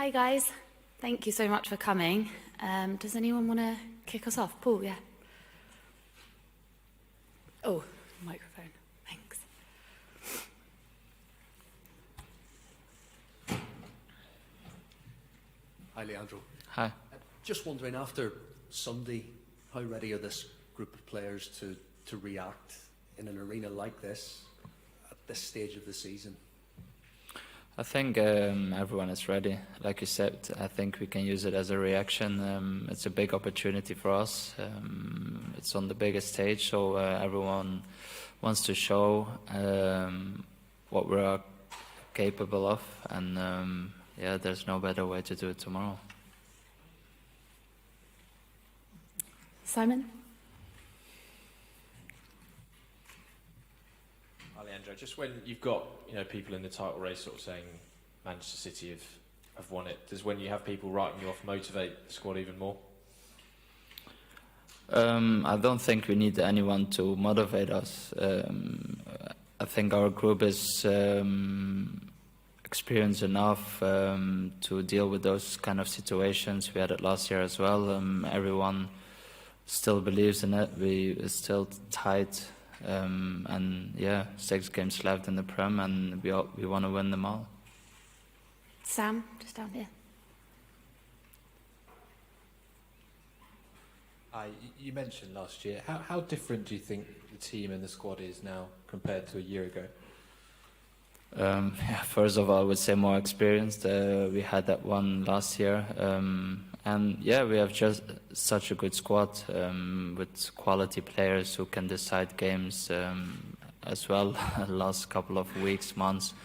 Hi guys, thank you so much for coming. Does anyone want to kick us off? Paul, yeah. Oh, microphone, thanks. Hi, Leandro. Hi. Just wondering, after Sunday, how ready are this group of players to react in an arena like this at this stage of the season? I think everyone is ready. Like you said, I think we can use it as a reaction. It's a big opportunity for us. It's on the biggest stage, so everyone wants to show what we are capable of, and yeah, there's no better way to do it tomorrow. Simon? Leandro, just when you've got people in the title race sort of saying Manchester City have won it, does when you have people writing you off motivate the squad even more? I don't think we need anyone to motivate us. I think our group is experienced enough to deal with those kind of situations. We had it last year as well. Everyone still believes in it. We're still tight. And yeah, 6 games left in the Prem, and we want to win them all. Sam, just down here. You mentioned last year. How different do you think the team and the squad is now compared to a year ago? Yeah, first of all, I would say more experienced. We had that one last year. And yeah, we have just such a good squad with quality players who can decide games as well. Last couple of weeks, months,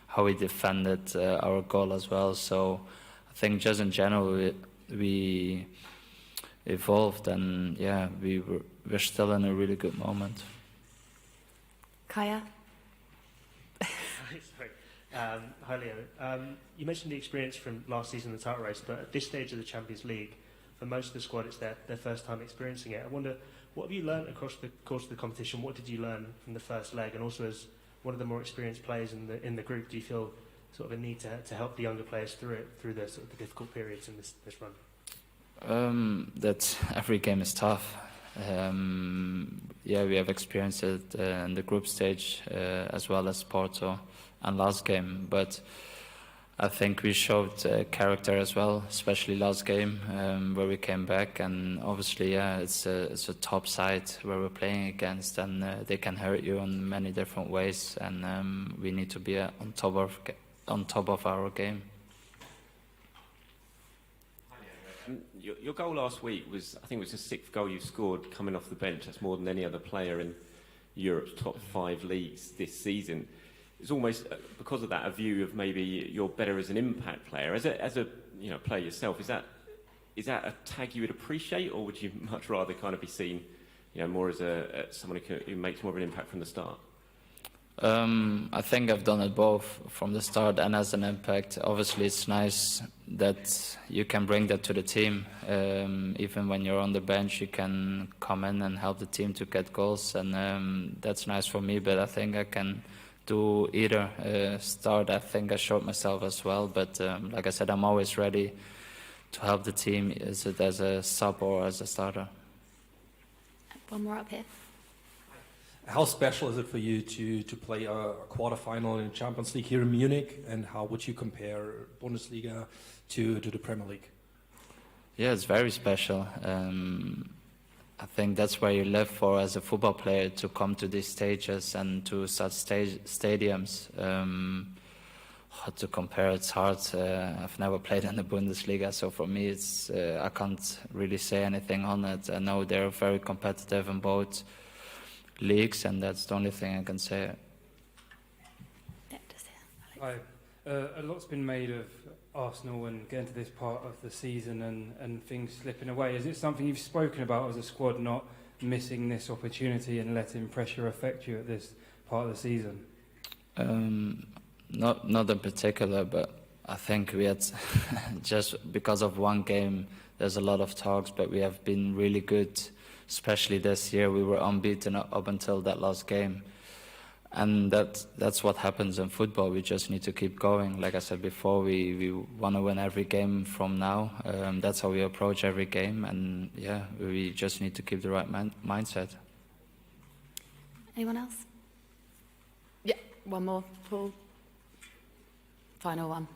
how we defended our goal as well. So I think just in general we evolved, and yeah, we're still in a really good moment. Kaya? Sorry. Hi, Leo. You mentioned the experience from last season in the title race, but at this stage of the Champions League, for most of the squad, it's their first time experiencing it. I wonder, what have you learned across the course of the competition? What did you learn from the first leg? And also, as one of the more experienced players in the group, do you feel sort of a need to help the younger players through the sort of the difficult periods in this run? That every game is tough. Yeah, we have experienced it in the group stage as well as Porto and last game, but I think we showed character as well, especially last game where we came back, and obviously, yeah, it's a top side where we're playing against, and they can hurt you in many different ways, and we need to be on top of our game. Your goal last week was, I think it was the 6th goal you've scored coming off the bench. That's more than any other player in Europe's top 5 leagues this season. It's almost, because of that, a view of maybe you're better as an impact player. As a player yourself, is that a tag you would appreciate, or would you much rather kind of be seen more as someone who makes more of an impact from the start? I think I've done it both from the start and as an impact. Obviously, it's nice that you can bring that to the team. Even when you're on the bench, you can come in and help the team to get goals, and that's nice for me. But I think I can do either. Start, I think I showed myself as well. But like I said, I'm always ready to help the team, is it as a sub or as a starter. One more up here. How special is it for you to play a quarterfinal in the Champions League here in Munich, and how would you compare Bundesliga to the Premier League? Yeah, it's very special. I think that's where you live for as a football player, to come to these stages and to such stadiums. How to compare, it's hard. I've never played in the Bundesliga, so for me it's I can't really say anything on it. I know they're very competitive in both leagues, and that's the only thing I can say. Hi. A lot's been made of Arsenal and getting to this part of the season and things slipping away. Is it something you've spoken about as a squad, not missing this opportunity and letting pressure affect you at this part of the season? Not in particular, but I think we had just because of one game, there's a lot of talks, but we have been really good. Especially this year, we were unbeaten up until that last game. And that's what happens in football. We just need to keep going. Like I said before, we want to win every game from now. That's how we approach every game. And yeah, we just need to keep the right mindset. Anyone else? Yeah, one more, Paul. Final one.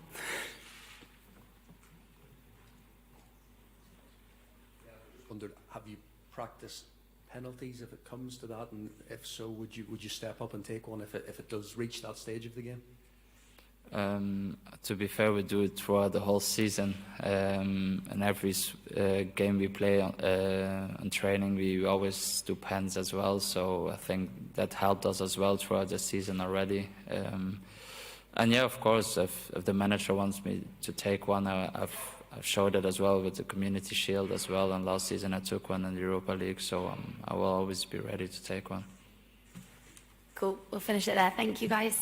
Wondered, have you practiced penalties if it comes to that, and if so, would you step up and take one if it does reach that stage of the game? To be fair, we do it throughout the whole season. And every game we play on training, we always do pens as well. So I think that helped us as well throughout the season already. And yeah, of course, if the manager wants me to take one, I've showed it as well with the Community Shield as well. And last season I took one in the Europa League, so I will always be ready to take one. Cool, we'll finish it there. Thank you, guys.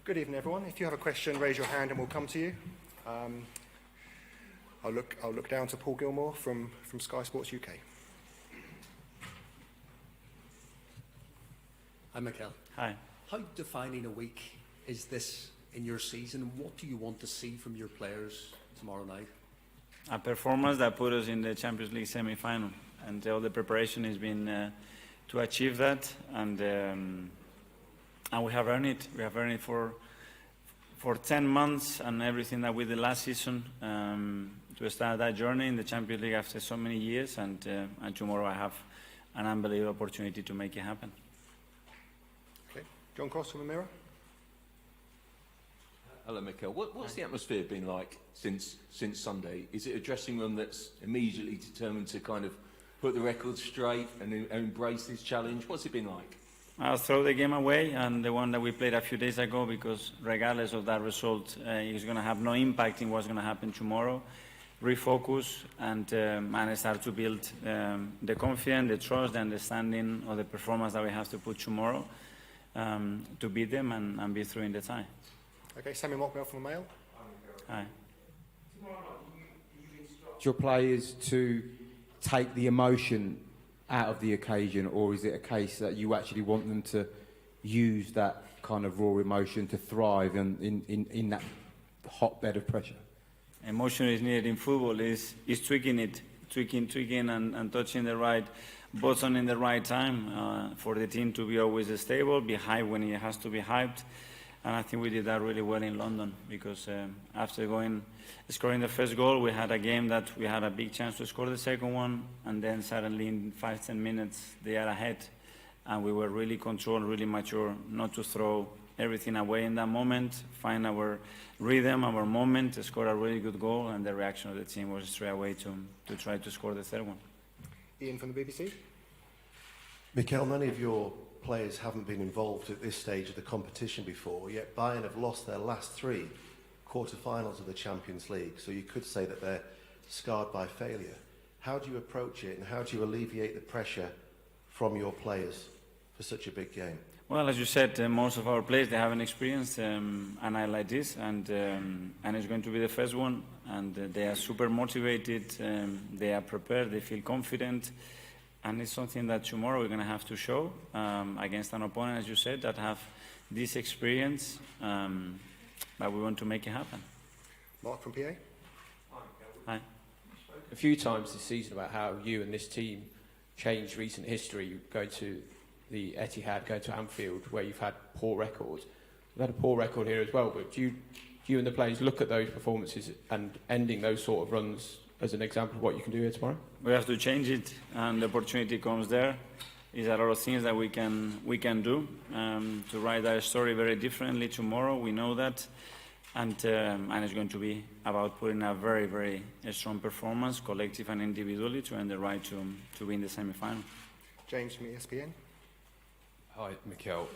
Good evening, everyone. If you have a question, raise your hand and we'll come to you. I'll look down to Paul Gilmore from Sky Sports UK. Hi, Mikel. Hi. How defining a week is this in your season? What do you want to see from your players tomorrow night? A performance that put us in the Champions League semi-final, and all the preparation has been to achieve that, and we have earned it. We have earned it for 10 months and everything that we did last season to start that journey in the Champions League after so many years, and tomorrow I have an unbelievable opportunity to make it happen. Okay, John Cross from the Mirror. Hello, Mikel. What's the atmosphere been like since Sunday? Is it a dressing room that's immediately determined to kind of put the record straight and embrace this challenge? What's it been like? I'll throw the game away and the one that we played a few days ago, because regardless of that result, it's going to have no impact in what's going to happen tomorrow. refocus and start to build the confidence, the trust, the understanding of the performance that we have to put tomorrow to beat them and be through in the tie. Okay, Sammy Mockbell from the Mail. Hi. Your players to take the emotion out of the occasion, or is it a case that you actually want them to use that kind of raw emotion to thrive in that hotbed of pressure? Emotion is needed in football, is tweaking it, tweaking and touching the right button in the right time for the team to be always stable, be hyped when it has to be hyped. And I think we did that really well in London, because after scoring the first goal, we had a game that we had a big chance to score the second one, and then suddenly in 5-10 minutes they are ahead, and we were really controlled, really mature, not to throw everything away in that moment, find our rhythm, our moment, to score a really good goal, and the reaction of the team was straight away to try to score the third one. Ian from the BBC. Mikel, many of your players haven't been involved at this stage of the competition before, yet Bayern have lost their last 3 quarter-finals of the Champions League, so you could say that they're scarred by failure. How do you approach it, and how do you alleviate the pressure from your players for such a big game? Well, as you said, most of our players, they haven't experienced a night like this, and it's going to be the first one, and they are super motivated, they are prepared, they feel confident, and it's something that tomorrow we're going to have to show against an opponent, as you said, that have this experience, but we want to make it happen. Mark from PA. Hi. A few times this season about how you and this team changed recent history, going to the Etihad, going to Anfield, where you've had poor records. You've had a poor record here as well, but do you and the players look at those performances and ending those sort of runs as an example of what you can do here tomorrow? We have to change it, and the opportunity comes there. There's a lot of things that we can do to write our story very differently tomorrow. We know that, and it's going to be about putting a very, very strong performance, collective and individually, to earn the right to win the semi-final. James from ESPN. Hi, Mikel.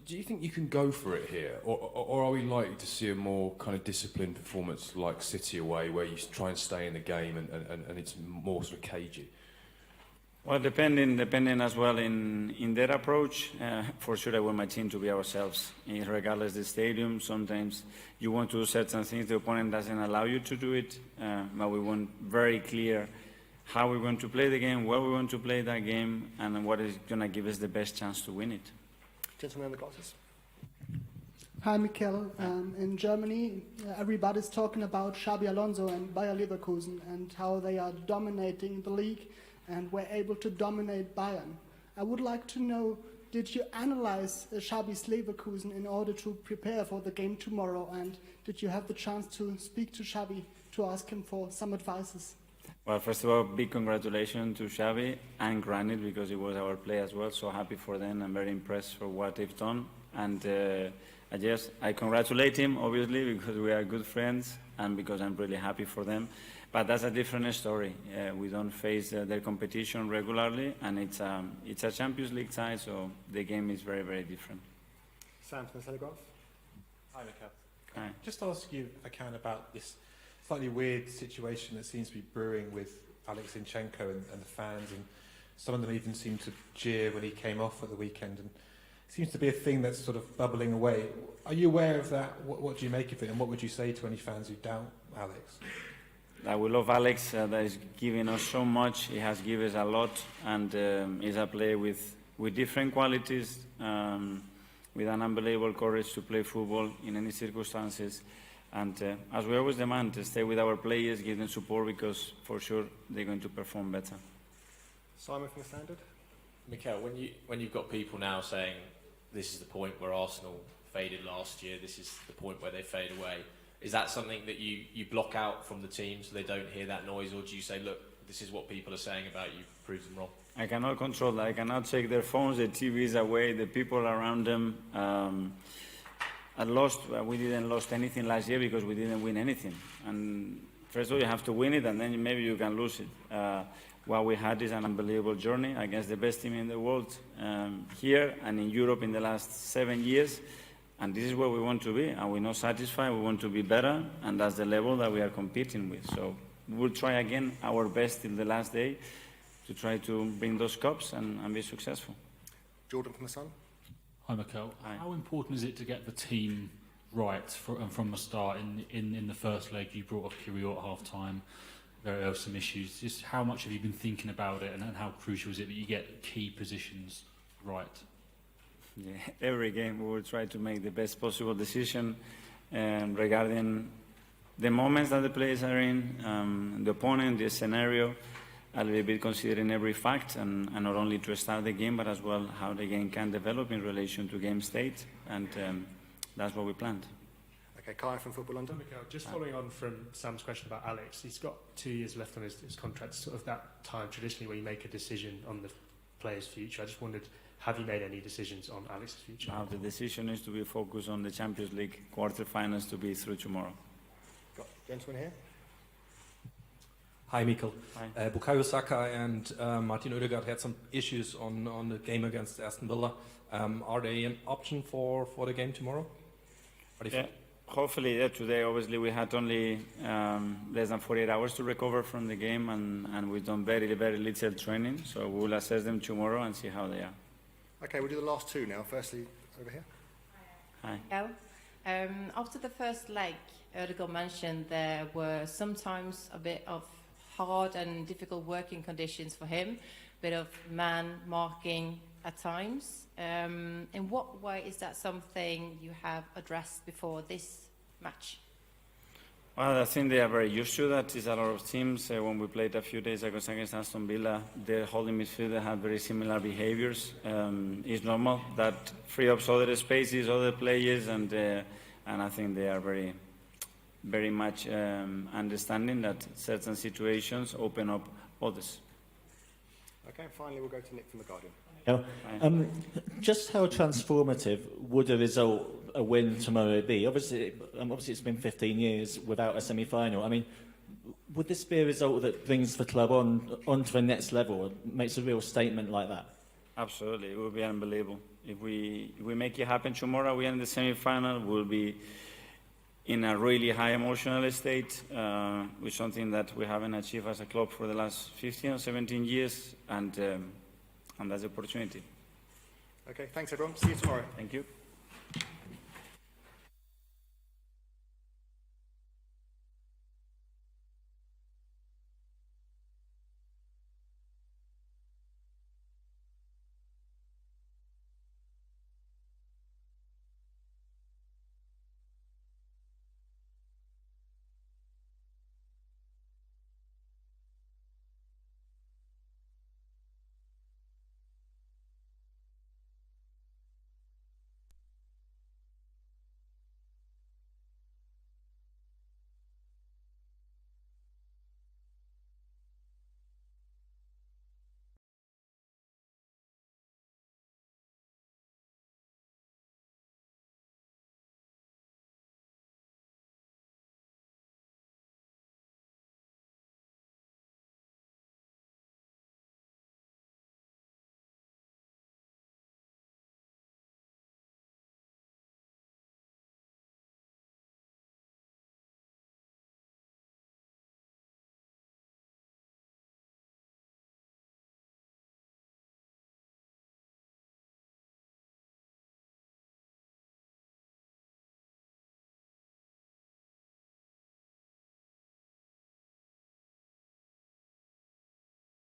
Do you think you can go for it here, or are we likely to see a more kind of disciplined performance like City away, where you try and stay in the game and it's more sort of cagey? Well, depending as well in their approach, for sure I want my team to be ourselves. Regardless of the stadium, sometimes you want to do certain things, the opponent doesn't allow you to do it, but we want very clear how we want to play the game, where we want to play that game, and what is going to give us the best chance to win it. Gentleman in the glasses. Hi, Mikel. In Germany, everybody's talking about Xabi Alonso and Bayer Leverkusen and how they are dominating the league and were able to dominate Bayern. I would like to know, did you analyze Xabi's Leverkusen in order to prepare for the game tomorrow, and did you have the chance to speak to Xabi to ask him for some advices? Well, first of all, big congratulations to Xavi and Granit, because he was our player as well. So happy for them. I'm very impressed for what they've done. And I congratulate him, obviously, because we are good friends and because I'm really happy for them. But that's a different story. We don't face their competition regularly, and it's a Champions League tie, so the game is very, very different. Sam from the Telegraph. Hi, Mikel. Hi. Just ask you, if I can, about this slightly weird situation that seems to be brewing with Alex Zinchenko and the fans, and some of them even seem to jeer when he came off at the weekend, and it seems to be a thing that's sort of bubbling away. Are you aware of that? What do you make of it, and what would you say to any fans who doubt Alex? We love Alex, that is giving us so much. He has given us a lot, and he's a player with different qualities, with an unbelievable courage to play football in any circumstances. And as we always demand, to stay with our players, give them support, because for sure they're going to perform better. Simon from the Standard. Mikel, when you've got people now saying this is the point where Arsenal faded last year, this is the point where they fade away, is that something that you block out from the team so they don't hear that noise, or do you say, look, this is what people are saying about you, prove them wrong? I cannot control that. I cannot take their phones, the TVs away, the people around them. We didn't lose anything last year because we didn't win anything. And first of all, you have to win it, and then maybe you can lose it. What we had is an unbelievable journey against the best team in the world, here and in Europe in the last 7 years. And this is where we want to be, and we're not satisfied. We want to be better, and that's the level that we are competing with. So we'll try again our best till the last day to try to bring those cups and be successful. Jordan from The Sun. Hi, Mikel. Hi. How important is it to get the team right from the start? In the first leg, you brought off Kiriot at half-time. There were some issues. Just how much have you been thinking about it, and how crucial is it that you get key positions right? Yeah, every game we will try to make the best possible decision regarding the moments that the players are in, the opponent, the scenario, a little bit considering every fact, and not only to start the game, but as well how the game can develop in relation to game state, and that's what we planned. Okay, Kai from Football London. Mikel, just following on from Sam's question about Alex, he's got 2 years left on his contract, sort of that time traditionally where you make a decision on the player's future. I just wondered, have you made any decisions on Alex's future? Now the decision is to be focused on the Champions League quarterfinals to be through tomorrow. Got a gentleman here. Hi, Mikel. Hi. Bukayo Saka and Martin Odegaard had some issues on the game against Aston Villa. Are they an option for the game tomorrow? Yeah, hopefully, yeah, today obviously we had only less than 48 hours to recover from the game, and we've done very, very little training, so we'll assess them tomorrow and see how they are. Okay, we'll do the last two now. Firstly, over here. Hi. After the first leg, Odegaard mentioned there were sometimes a bit of hard and difficult working conditions for him, a bit of man marking at times. In what way is that something you have addressed before this match? Well, I think they are very used to that. It's a lot of teams. When we played a few days ago against Aston Villa, their holding midfielder had very similar behaviours. It's normal that free up other spaces, other players, and I think they are very much understanding that certain situations open up others. Okay, finally we'll go to Nick from The Guardian. Just how transformative would a win tomorrow be? Obviously it's been 15 years without a semi-final. I mean, would this be a result that brings the club onto the next level, makes a real statement like that? Absolutely, it would be unbelievable. If we make it happen tomorrow, we are in the semi-final, we'll be in a really high emotional state, with something that we haven't achieved as a club for the last 15 or 17 years, and that's the opportunity. Okay, thanks everyone. See you tomorrow. Thank you.